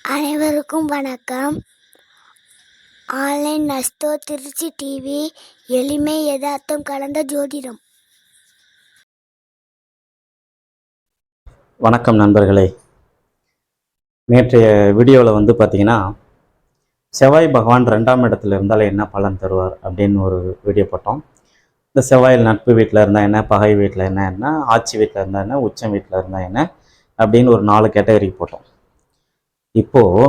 அனைவருக்கும் வணக்கம். Online நஸ்தோ Trichy TV, எளிமை யதார்த்தம் கலந்த ஜோதிடம். வணக்கம் நண்பர்களே. நேற்றைய வீடியோவில் பார்த்தீங்கன்னா, செவ்வாய் பகவான் 2ஆம் இடத்துல இருந்தால் என்ன பலன் தருவார் அப்படின்னு ஒரு வீடியோ போட்டோம். இந்த செவ்வாயில் நட்பு வீட்டில் இருந்தால் என்ன, பகை வீட்டில் என்ன, ஆட்சி வீட்டில் இருந்தால் என்ன, உச்சம் வீட்டில் இருந்தால் என்ன அப்படின்னு ஒரு 4 கேட்டகரி போட்டோம். இப்போது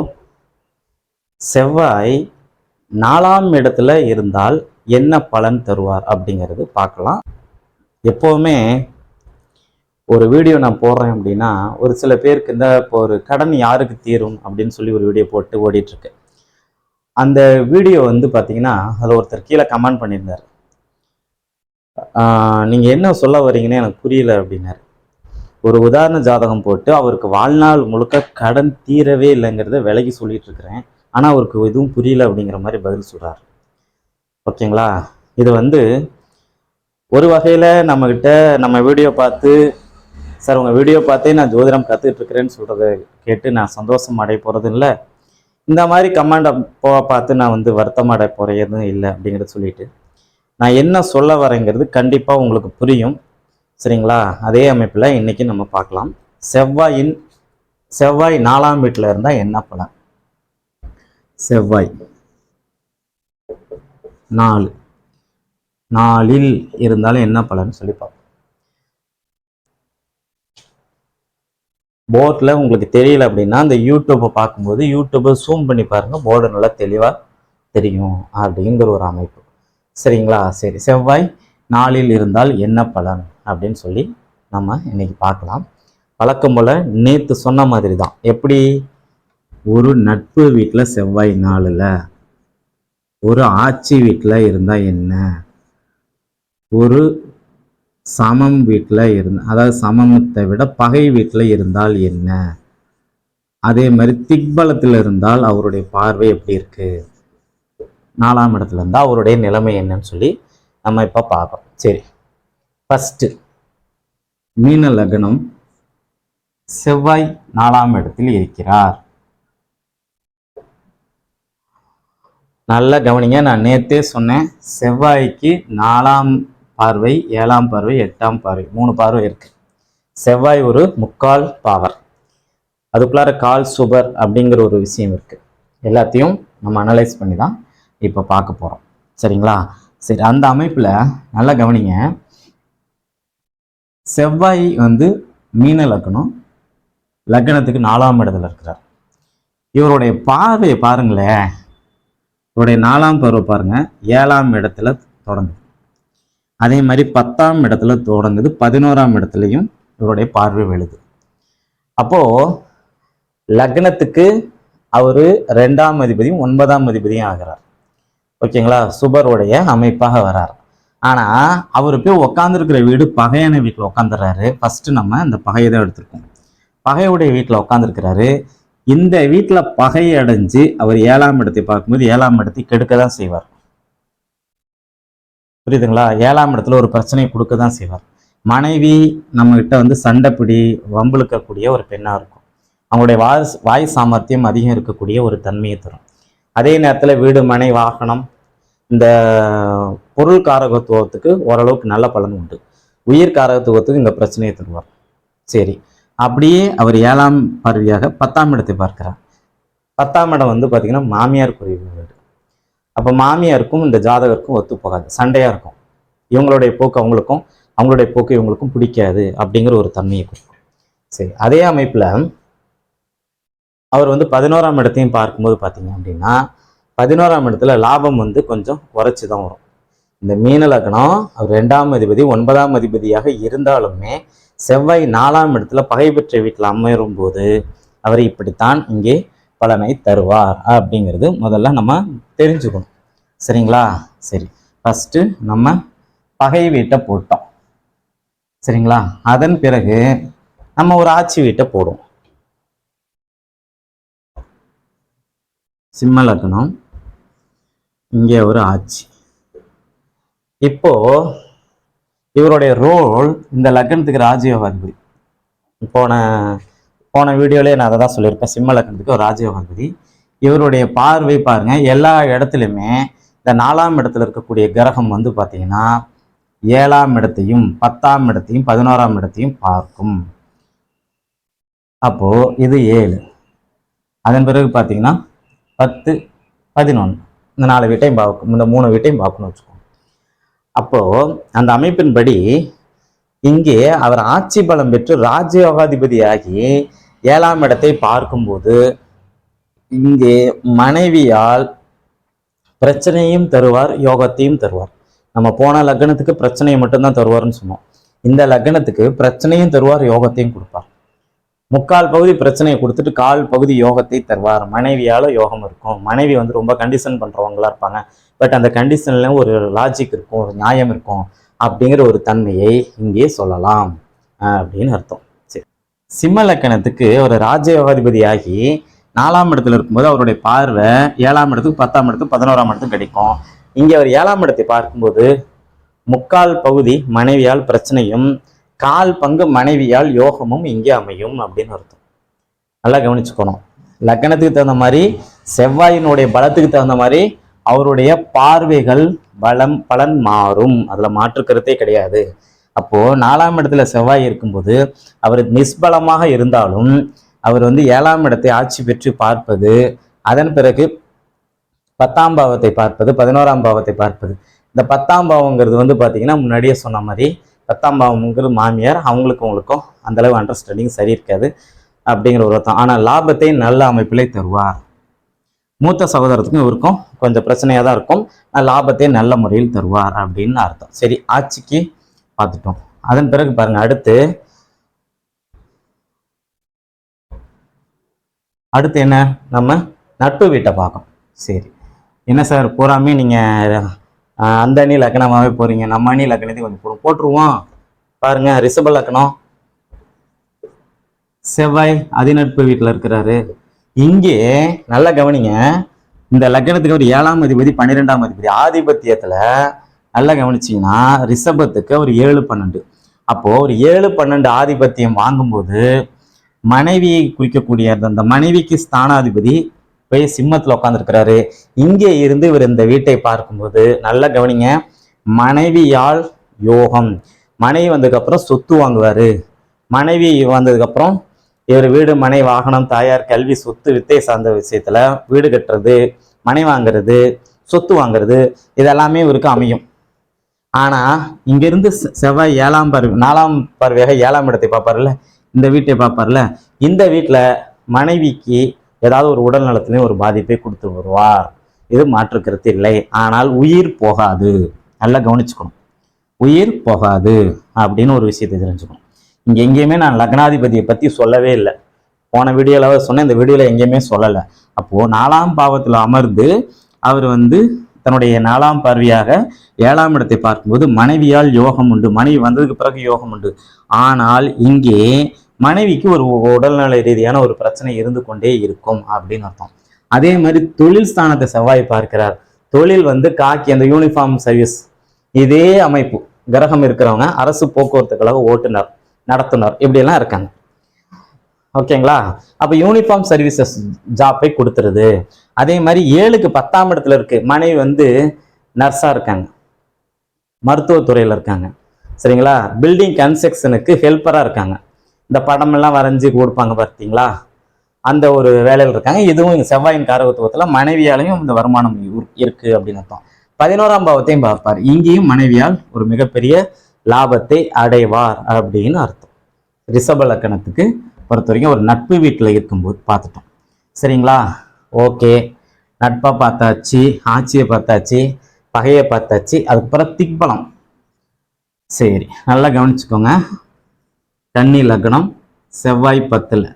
செவ்வாய் 4ஆம் இடத்துல இருந்தால் என்ன பலன் தருவார் அப்படிங்கிறது பார்க்கலாம். எப்போவுமே ஒரு வீடியோ நான் போடுறேன் அப்படின்னா, ஒரு சில பேருக்கு இப்போ ஒரு கடன் யாருக்கு தீரும் அப்படின்னு சொல்லி ஒரு வீடியோ போட்டு ஓடிட்டுருக்கு. அந்த வீடியோ பார்த்தீங்கன்னா, அதில் ஒருத்தர் கீழே கமெண்ட் பண்ணியிருந்தார். நீங்கள் என்ன சொல்ல வரீங்கன்னு எனக்கு புரியல அப்படின்னாரு. ஒரு உதாரண ஜாதகம் போட்டு அவருக்கு வாழ்நாள் முழுக்க கடன் தீரவே இல்லைங்கிறத விலகி சொல்லிட்டு இருக்கிறேன், ஆனால் அவருக்கு எதுவும் புரியல அப்படிங்கிற மாதிரி பதில் சொல்கிறார். ஓகேங்களா? இது ஒரு வகையில் நம்ம வீடியோ பார்த்து, சார் உங்கள் வீடியோ பார்த்தே நான் ஜோதிடம் கற்றுட்ருக்கிறேன்னு சொல்கிறத கேட்டு நான் சந்தோஷம் அடைய போகிறது இல்லை, இந்த மாதிரி கமெண்டை பார்த்து நான் வருத்தம் அடைய போகிறதும் இல்லை அப்படிங்கிறத சொல்லிட்டு, நான் என்ன சொல்ல வரேங்கிறது கண்டிப்பாக உங்களுக்கு புரியும். சரிங்களா? அதே அமைப்பில் இன்றைக்கி நம்ம பார்க்கலாம். செவ்வாய் 4ஆம் வீட்டில் இருந்தால் என்ன பலன். செவ்வாய் 4இல் இருந்தாலும் என்ன பலன் சொல்லி பார்ப்போம். போர்டில் உங்களுக்கு தெரியல அப்படின்னா அந்த யூடியூப்பை பார்க்கும்போது யூடியூப்பை ஜூம் பண்ணி பாருங்கள், போர்டு நல்லா தெளிவாக தெரியும் அப்படிங்கிற ஒரு அமைப்பு. சரிங்களா? சரி, செவ்வாய் 4இல் இருந்தால் என்ன பலன் அப்படின்னு சொல்லி நம்ம இன்னைக்கு பார்க்கலாம். வழக்கம் போல் நேற்று சொன்ன மாதிரி தான். எப்படி? ஒரு நட்பு வீட்டில் செவ்வாய் 4ல், ஒரு ஆட்சி வீட்டில் இருந்தால் என்ன, ஒரு சமம் வீட்டில் அதாவது சமமத்தை விட பகை வீட்டில் இருந்தால் என்ன, அதே மாதிரி திக்பலத்தில் இருந்தால் அவருடைய பார்வை எப்படி இருக்கு, 4ஆம் இடத்துல இருந்தால் அவருடைய நிலைமை என்னன்னு சொல்லி நம்ம இப்போ பார்ப்போம். சரி, ஃபஸ்ட்டு மீன லக்னம், செவ்வாய் 4ஆம் இடத்தில் இருக்கிறார். நல்ல கவனிங்க, நான் நேற்றே சொன்னேன், செவ்வாய்க்கு 4ஆம் பார்வை, 7ஆம் பார்வை, 8ஆம் பார்வை, 3 பார்வை இருக்கு. செவ்வாய் ஒரு முக்கால் பாவர், அதுக்குள்ளார கால் சுபர் அப்படிங்கிற ஒரு விஷயம் இருக்கு. எல்லாத்தையும் நம்ம அனலைஸ் பண்ணி தான் இப்போ பார்க்க போகிறோம். சரிங்களா? சரி, அந்த அமைப்பில் நல்லா கவனிங்க. செவ்வாய் மீன லக்னம், லக்னத்துக்கு 4ஆம் இடத்துல இருக்கிறார். இவருடைய பார்வையை பாருங்களேன். இவருடைய 4ஆம் பார்வை பாருங்க, 7ஆம் இடத்துல தொடங்குது. அதே மாதிரி 10ஆம் இடத்துல தொடங்குது, 11ஆம் இடத்துலையும் இவருடைய பார்வை விழுது. அப்போ லக்னத்துக்கு அவரு 2ஆம் அதிபதியும் 9ஆம் அதிபதியும் ஆகிறார். ஓகேங்களா? சுபருடைய அமைப்பாக வரார். ஆனா அவரு போய் உட்காந்துருக்கிற வீடு பகையான வீட்டில் உட்காந்துடுறாரு. ஃபர்ஸ்ட் நம்ம இந்த பகையை தான் எடுத்திருக்கோம். பகையுடைய வீட்டில் உட்காந்துருக்கிறாரு. இந்த வீட்டில் பகை அடைஞ்சு அவர் 7ஆம் இடத்தை பார்க்கும்போது 7ஆம் இடத்தை கெடுக்க தான் செய்வார். புரியுதுங்களா? 7ஆம் இடத்துல ஒரு பிரச்சனையை கொடுக்க தான் செய்வார். மனைவி நம்ம கிட்ட சண்டைப்பிடி வம்புழுக்கக்கூடிய ஒரு பெண்ணா இருக்கும். அவங்களுடைய வாய் சாமர்த்தியம் அதிகம் இருக்கக்கூடிய ஒரு தன்மையை தரும். அதே நேரத்தில் வீடு, மனை, வாகனம், இந்த பொருள் காரகத்துவத்துக்கு ஓரளவுக்கு நல்ல பலன் உண்டு. உயிர் காரகத்துவத்துக்கு இந்த பிரச்சனையை தருவார். சரி, அப்படியே அவர் 7ஆம் பார்வையாக 10ஆம் இடத்தை பார்க்கிறார். 10ஆம் இடம் பார்த்தீங்கன்னா மாமியாருக்குரிய வீடு. அப்போ மாமியாருக்கும் இந்த ஜாதகருக்கும் ஒத்து போகாது, சண்டையாக இருக்கும். இவங்களுடைய போக்கு அவங்களுக்கும், அவங்களுடைய போக்கு இவங்களுக்கும் பிடிக்காது அப்படிங்கிற ஒரு தன்மையை கொடுக்கும். சரி, அதே அமைப்பில் அவர் 11ஆம் இடத்தையும் பார்க்கும்போது பார்த்தீங்க அப்படின்னா 11ஆம் இடத்துல லாபம் கொஞ்சம் குறைச்சி தான் வரும். இந்த மீன லக்னம் அவர் 2ஆம் அதிபதி 9ஆம் அதிபதியாக இருந்தாலுமே செவ்வாய் 4ஆம் இடத்துல பகை பெற்ற வீட்டில் அமரும் போது அவர் இப்படித்தான் இங்கே பலனை தருவார் அப்படிங்கிறது முதல்ல நம்ம தெரிஞ்சுக்கணும். சரிங்களா? சரி, ஃபஸ்ட்டு நம்ம பகை வீட்டை போட்டோம். சரிங்களா? அதன் பிறகு நம்ம ஒரு ஆட்சி வீட்டை போடுவோம். சிம்ம லக்னம், இங்கே ஒரு ஆட்சி. இப்போ இவருடைய ரோல் இந்த லக்னத்துக்கு ராஜயோகாதிபதி. போன போன வீடியோலயே நான் அதை தான் சொல்லியிருப்பேன். சிம்ம லக்னத்துக்கு ஒரு ராஜயோகாதிபதி. இவருடைய பார்வை பாருங்க எல்லா இடத்துலையுமே இந்த 4ஆம் இடத்துல இருக்கக்கூடிய கிரகம் வந்து பார்த்தீங்கன்னா 7ஆம் இடத்தையும் 10ஆம் இடத்தையும் 11ஆம் இடத்தையும் பார்க்கும். அப்போ இது 7. அதன் பிறகு பார்த்தீங்கன்னா 10, 11 இந்த 4 வீட்டையும் பார்க்கும், இந்த 3 வீட்டையும் பார்க்கணும்னு வச்சுக்கோங்க. அப்போ அந்த அமைப்பின்படி இங்கே அவர் ஆட்சி பலம் பெற்று ராஜயோகாதிபதி ஆகி 7ஆம் இடத்தை பார்க்கும்போது இங்கே மனைவியால் பிரச்சனையும் தருவார், யோகத்தையும் தருவார். நம்ம போன லக்னத்துக்கு பிரச்சனையை மட்டும்தான் தருவார்னு சொன்னோம். இந்த லக்னத்துக்கு பிரச்சனையும் தருவார், யோகத்தையும் கொடுப்பார். முக்கால் பகுதி பிரச்சனையை கொடுத்துட்டு கால் பகுதி யோகத்தை தருவார். மனைவியால யோகம் இருக்கும். மனைவி வந்து ரொம்ப கண்டிஷன் பண்றவங்களா இருப்பாங்க. பட் அந்த கண்டிஷன்ல ஒரு லாஜிக் இருக்கும், ஒரு நியாயம் இருக்கும் அப்படிங்கிற ஒரு தன்மையை இங்கே சொல்லலாம் அப்படின்னு அர்த்தம். சரி, சிம்ம லக்கணத்துக்கு ஒரு ராஜயோகாதிபதி ஆகி 4ஆம் இடத்துல இருக்கும்போது அவருடைய பார்வை 7ஆம் இடத்துக்கு 10ஆம் இடத்துக்கு 11ஆம் இடத்துக்கு கிடைக்கும். இங்கே அவர் 7ஆம் இடத்தை பார்க்கும்போது முக்கால் பகுதி மனைவியால் பிரச்சனையும் கால் பங்கு மனைவியால் யோகமும் இங்கே அமையும் அப்படின்னு அர்த்தம். நல்லா கவனிச்சுக்கணும். லக்னத்துக்கு தகுந்த மாதிரி செவ்வாயினுடைய பலத்துக்கு தகுந்த மாதிரி அவருடைய பார்வைகள் பலன் மாறும். அதுல மாற்று கருத்தே கிடையாது. அப்போ 4ஆம் இடத்துல செவ்வாய் இருக்கும்போது அவர் நிஷ்பலமாக இருந்தாலும் அவர் வந்து 7ஆம் இடத்தை ஆட்சி பெற்று பார்ப்பது, அதன் பிறகு 10ஆம் பாவத்தை பார்ப்பது, 11ஆம் பாவத்தை பார்ப்பது. இந்த 10ஆம் பாவங்கிறது வந்து பார்த்தீங்கன்னா முன்னாடியே சொன்ன மாதிரி 10ஆம் பாவம்ங்கிறது மாமியார், அவங்களுக்கும் அந்த அளவு அண்டர்ஸ்டாண்டிங் சரி இருக்காது அப்படிங்கிற ஒரு அர்த்தம். ஆனால் லாபத்தை நல்ல அமைப்பிலே தருவார். மூத்த சகோதரத்துக்கும் இவருக்கும் கொஞ்சம் பிரச்சனையாக தான் இருக்கும், லாபத்தை நல்ல முறையில் தருவார் அப்படின்னு அர்த்தம். சரி, ஆட்சிக்கு பார்த்துட்டோம். அதன் பிறகு பாருங்க, அடுத்து என்ன, நம்ம நட்பு வீட்டை பார்க்கணும். சரி, என்ன சார் பூராமே நீங்கள் அந்த அணி லக்னமாகவே போகிறீங்க, நம்ம அணி லக்னத்தையும் கொஞ்சம் போட்டுருவோம். பாருங்க, ரிஷப லக்னம் செவ்வாய் அதிநட்பு வீட்டில் இருக்கிறாரு. இங்கே நல்லா கவனிங்க, இந்த லக்னத்துக்கு ஒரு 7ஆம் அதிபதி 12ஆம் அதிபதி ஆதிபத்தியத்தில் நல்லா கவனிச்சிங்கன்னா ரிஷபத்துக்கு ஒரு 7, 12. அப்போ ஒரு 7, 12 ஆதிபத்தியம் வாங்கும்போது மனைவியை குறிக்கக்கூடிய அந்த மனைவிக்கு ஸ்தானாதிபதி போய் சிம்மத்தில் உட்காந்துருக்கிறாரு. இங்கே இருந்து இவர் இந்த வீட்டை பார்க்கும்போது நல்லா கவனிங்க, மனைவியால் யோகம். மனைவி வந்ததுக்கப்புறம் சொத்து வாங்குவார். மனைவி வந்ததுக்கப்புறம் இவர் வீடு மனை வாகனம் தாயார் கல்வி சொத்து வித்தை சார்ந்த விஷயத்துல வீடு கட்டுறது, மனை வாங்குறது, சொத்து வாங்குறது இதெல்லாமே இவருக்கு அமையும். ஆனா இங்கிருந்து செவ்வாய் 4ஆம் பார்வையாக 7ஆம் இடத்தை பார்ப்பார்ல, இந்த வீட்டை பார்ப்பார்ல, இந்த வீட்டுல மனைவிக்கு ஏதாவது ஒரு உடல் நலத்திலையும் ஒரு பாதிப்பை கொடுத்து வருவார். இது மாற்று கருத்து இல்லை. ஆனால் உயிர் போகாது. நல்லா கவனிச்சுக்கணும், உயிர் போகாது அப்படின்னு ஒரு விஷயத்தை தெரிஞ்சுக்கணும். இங்க எங்கேயுமே நான் லக்னாதிபதியை பத்தி சொல்லவே இல்லை. போன வீடியோல சொன்னேன், இந்த வீடியோல எங்கேயுமே சொல்லலை. அப்போ 4ஆம் பாவத்துல அமர்ந்து அவர் வந்து தன்னுடைய 4ஆம் பார்வையாக 7ஆம் இடத்தை பார்க்கும்போது மனைவியால் யோகம் உண்டு. மனைவி வந்ததுக்கு பிறகு யோகம் உண்டு. ஆனால் இங்கே மனைவிக்கு ஒரு உடல்நல ரீதியான ஒரு பிரச்சனை இருந்து கொண்டே இருக்கும் அப்படின்னு அர்த்தம். அதே மாதிரி தொழில் ஸ்தானத்தை செவ்வாய் பார்க்கிறார். தொழில் வந்து காக்கி, அந்த யூனிஃபார்ம் சர்வீஸ், இதே அமைப்பு கிரகம் இருக்கிறவங்க அரசு போக்குவரத்து கழக ஓட்டுநர், நடத்துனர், இப்படியெல்லாம் இருக்காங்க. ஓகேங்களா? அப்ப யூனிஃபார்ம் சர்வீசஸ் ஜாப்பை கொடுத்துருது. அதே மாதிரி 7க்கு 10ஆம் இடத்துல இருக்கு. மனைவி வந்து நர்ஸா இருக்காங்க, மருத்துவத்துறையில இருக்காங்க. சரிங்களா? பில்டிங் கன்ஸ்ட்ரக்ஷனுக்கு ஹெல்ப்பரா இருக்காங்க. இந்த படமெல்லாம் வரைஞ்சி கொடுப்பாங்க பார்த்தீங்களா, அந்த ஒரு வேலையில் இருக்காங்க. இதுவும் செவ்வாயின் காரகத்துவத்துல மனைவியாலையும் இந்த வருமானம் இருக்கு அப்படின்னு அர்த்தம். 11ஆம் பாவத்தையும் பார்ப்பார். இங்கேயும் மனைவியால் ஒரு மிகப்பெரிய லாபத்தை அடைவார் அப்படின்னு அர்த்தம். ரிஷப லக்கணத்துக்கு பொறுத்த வரைக்கும் ஒரு நட்பு வீட்டில் இருக்கும்போது பார்த்துட்டோம். சரிங்களா? ஓகே, நட்பை பார்த்தாச்சு, ஆட்சியை பார்த்தாச்சு, பகையை பார்த்தாச்சு, அதுக்கப்புறம் திக்பலம். சரி, நல்லா கவனிச்சுக்கோங்க. கன்னி லக்னம் செவ்வாய் 10ல்.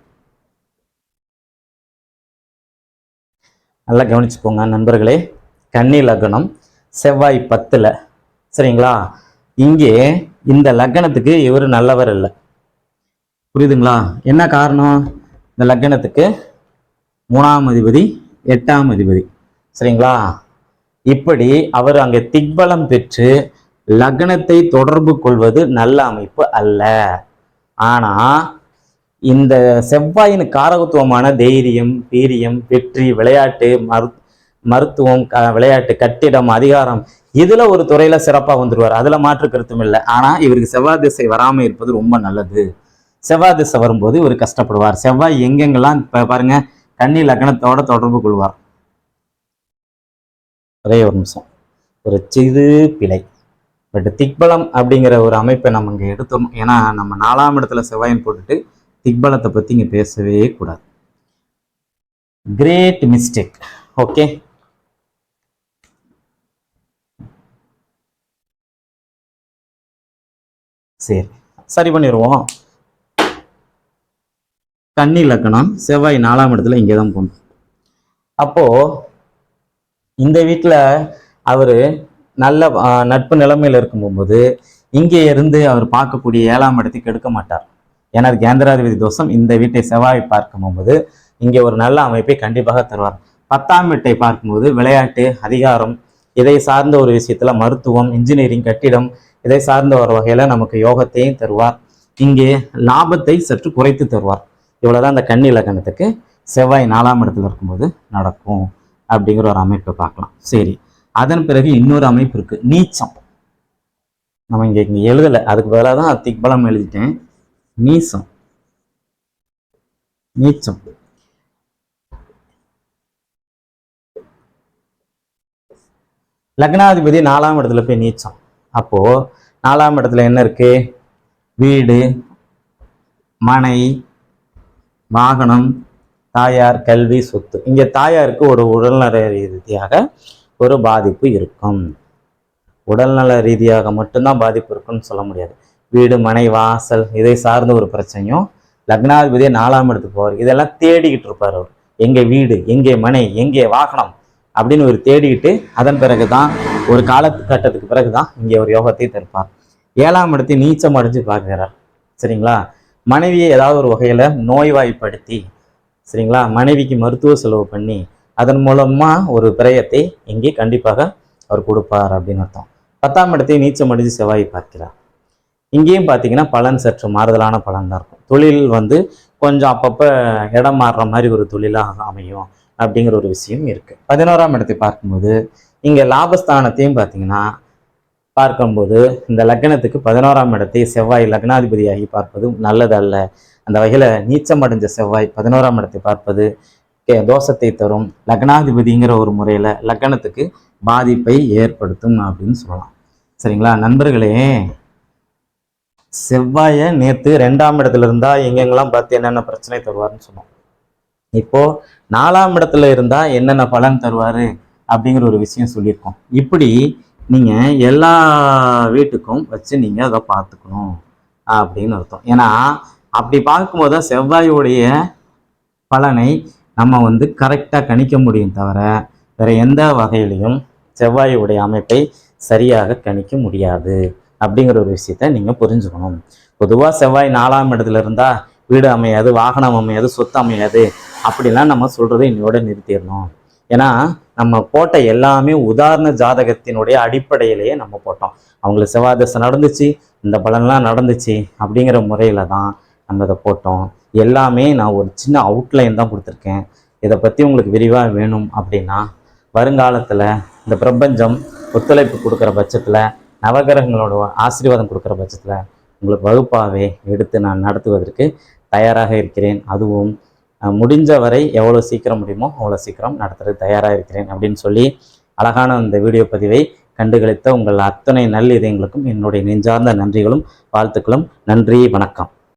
நல்லா கவனிச்சுக்கோங்க நண்பர்களே, கன்னி லக்னம் செவ்வாய் 10ல். சரிங்களா? இங்கே இந்த லக்னத்துக்கு இவர் நல்லவர் இல்லை. புரியுதுங்களா? என்ன காரணம்? இந்த லக்னத்துக்கு 3ஆம் அதிபதி 8ஆம் அதிபதி. சரிங்களா? இப்படி அவர் அங்கே திக்பலம் பெற்று லக்னத்தை தொடர்பு கொள்வது நல்ல அமைப்பு அல்ல. ஆனா இந்த செவ்வாயின் காரகத்துவமான தைரியம், வீரியம், வெற்றி, விளையாட்டு, மருத்துவம், விளையாட்டு, கட்டிடம், அதிகாரம், இதுல ஒரு துறையில சிறப்பா வந்துருவார். அதுல மாற்று கருத்தும் இல்லை. ஆனா இவருக்கு செவ்வாய் திசை வராம இருப்பது ரொம்ப நல்லது. செவ்வாய் திசை வரும்போது இவர் கஷ்டப்படுவார். செவ்வாய் எங்கெங்கெல்லாம் பாருங்க, கன்னி லக்னத்தோட தொடர்பு கொள்வார். ஒரே ஒரு நிமிஷம், ஒரு சிறு பிழை. பட் திக்பலம் அப்படிங்கிற ஒரு அமைப்பை நம்ம இங்கே எடுத்தோம். ஏன்னா நம்ம 4ஆம் இடத்துல செவ்வாயின் போட்டுட்டு திக்பலத்தை பற்றி இங்கே பேசவே கூடாது. Great mistake. ஓகே, சரி பண்ணிடுவோம். கன்னி லக்னம், செவ்வாய் 4ஆம் இடத்துல இங்கே தான் போகணும். அப்போ இந்த வீட்டில் அவர் நல்ல நட்பு நிலைமையில் இருக்கும்போது இங்கே இருந்து அவர் பார்க்கக்கூடிய 7ஆம் இடத்துக்கு எடுக்க மாட்டார். ஏன்னா கேந்திராதிபதி தோஷம். இந்த வீட்டை செவ்வாய் பார்க்கும்போது இங்கே ஒரு நல்ல அமைப்பை கண்டிப்பாக தருவார். 10ஆம் வீட்டை பார்க்கும்போது விளையாட்டு, அதிகாரம், இதை சார்ந்த ஒரு விஷயத்துல மருத்துவம், இன்ஜினியரிங், கட்டிடம், இதை சார்ந்த ஒரு வகையில நமக்கு யோகத்தையும் தருவார். இங்கே லாபத்தை சற்று குறைத்து தருவார். இவ்வளவுதான் இந்த கன்னி லக்னத்துக்கு செவ்வாய் 4ஆம் இடத்துல இருக்கும்போது நடக்கும் அப்படிங்கிற ஒரு அமைப்பை பார்க்கலாம். சரி, அதன் பிறகு இன்னொரு அமைப்பு இருக்கு, நீச்சம். நம்ம இங்க எழுதலை, அதுக்கு பதிலாக தான் திக்பலம் எழுதிட்டேன். நீச்சம். லக்னாதிபதி 4ஆம் இடத்துல போய் நீச்சம். அப்போ 4ஆம் இடத்துல என்ன இருக்கு? வீடு, மனை, வாகனம், தாயார், கல்வி, சொத்து. இங்க தாயாருக்கு ஒரு உடல்நல ரீதியாக ஒரு பாதிப்பு இருக்கும். உடல்நல ரீதியாக மட்டும்தான் பாதிப்பு இருக்குன்னு சொல்ல முடியாது. வீடு, மனை, வாசல், இதை சார்ந்த ஒரு பிரச்சனையும் லக்னாதிபதியை 4ஆம் இடத்துக்கு போவார். இதெல்லாம் தேடிக்கிட்டு இருப்பார் அவர். எங்கே வீடு, எங்கே மனை, எங்கே வாகனம் அப்படின்னு ஒரு தேடிக்கிட்டு அதன் பிறகுதான் ஒரு காலகட்டத்துக்கு பிறகுதான் இங்கே ஒரு யோகத்தை தருப்பார். 7ஆம் இடத்தை நீச்சம் அடைஞ்சு பார்க்கிறார். சரிங்களா? மனைவியை ஏதாவது ஒரு வகையில நோய்வாய்ப்படுத்தி, சரிங்களா, மனைவிக்கு மருத்துவ செலவு பண்ணி அதன் மூலமா ஒரு பிரயத்தை இங்கே கண்டிப்பாக அவர் கொடுப்பார் அப்படின்னு அர்த்தம். 10ஆம் இடத்தை நீச்சம் அடைஞ்சு செவ்வாய் பார்க்கிறார். இங்கேயும் பார்த்தீங்கன்னா பலன் சற்று மாறுதலான பலன் தான் இருக்கும். தொழில் கொஞ்சம் அப்பப்போ இடம் மாறுற மாதிரி ஒரு தொழிலாக அமையும் அப்படிங்கிற ஒரு விஷயம் இருக்கு. 11ஆம் இடத்தை பார்க்கும்போது இங்கே லாபஸ்தானத்தையும் பார்த்தீங்கன்னா பார்க்கும்போது இந்த லக்னத்துக்கு 11ஆம் இடத்தை செவ்வாய் லக்னாதிபதியாகி பார்ப்பது நல்லது அல்ல. அந்த வகையில் நீச்சம் அடைஞ்ச செவ்வாய் 11ஆம் இடத்தை பார்ப்பது தோஷத்தை தரும். லக்னாதிபதிங்கிற ஒரு முறையில் லக்னத்துக்கு பாதிப்பை ஏற்படுத்தும் அப்படின்னு சொல்லலாம். சரிங்களா நண்பர்களே? செவ்வாய நேற்று 2ஆம் இடத்துல இருந்தா எங்கெங்கெல்லாம் பார்த்து என்னென்ன பிரச்சனை தருவாருன்னு சொன்னோம். இப்போ 4ஆம் இடத்துல இருந்தா என்னென்ன பலன் தருவாரு அப்படிங்கிற ஒரு விஷயம் சொல்லியிருக்கோம். இப்படி நீங்க எல்லா வீட்டுக்கும் வச்சு நீங்க அதை பார்த்துக்கணும் அப்படின்னு அர்த்தம். ஏன்னா அப்படி பார்க்கும்போது செவ்வாயுடைய பலனை நம்ம கரெக்டா கணிக்க முடியும் தவிர வேற எந்த வகையிலையும் செவ்வாயுடைய அமைப்பை சரியாக கணிக்க முடியாது அப்படிங்கிற ஒரு விஷயத்த நீங்க புரிஞ்சுக்கணும். பொதுவா செவ்வாய் 4ஆம் இடத்துல இருந்தா வீடு அமையாது, வாகனம் அமையாது, சொத்து அமையாது அப்படிலாம் நம்ம சொல்றதை இன்னையோட நிறுத்திடணும். ஏன்னா நம்ம போட்ட எல்லாமே உதாரண ஜாதகத்தினுடைய அடிப்படையிலேயே நம்ம போட்டோம். அவங்களுக்கு செவ்வாய் தசை நடந்துச்சு, இந்த பலன்லாம் நடந்துச்சு அப்படிங்கிற முறையில தான் நம்ம இதை போட்டோம். எல்லாமே நான் ஒரு சின்ன அவுட்லைன் தான் கொடுத்துருக்கேன். இதை பற்றி உங்களுக்கு விரிவாக வேணும் அப்படின்னா வருங்காலத்தில் இந்த பிரபஞ்சம் ஒத்துழைப்பு கொடுக்குற பட்சத்தில், நவகிரகங்களோட ஆசீர்வாதம் கொடுக்குற பட்சத்தில் உங்களுக்கு வகுப்பாகவே எடுத்து நான் நடத்துவதற்கு தயாராக இருக்கிறேன். அதுவும் முடிஞ்ச வரை எவ்வளோ சீக்கிரம் முடியுமோ அவ்வளோ சீக்கிரம் நடத்துறதுக்கு தயாராக இருக்கிறேன் அப்படின்னு சொல்லி அழகான இந்த வீடியோ பதிவை கண்டுகளித்த உங்கள் அத்தனை நல் இதயங்களுக்கும் என்னுடைய நெஞ்சார்ந்த நன்றிகளும் வாழ்த்துக்களும். நன்றி, வணக்கம்.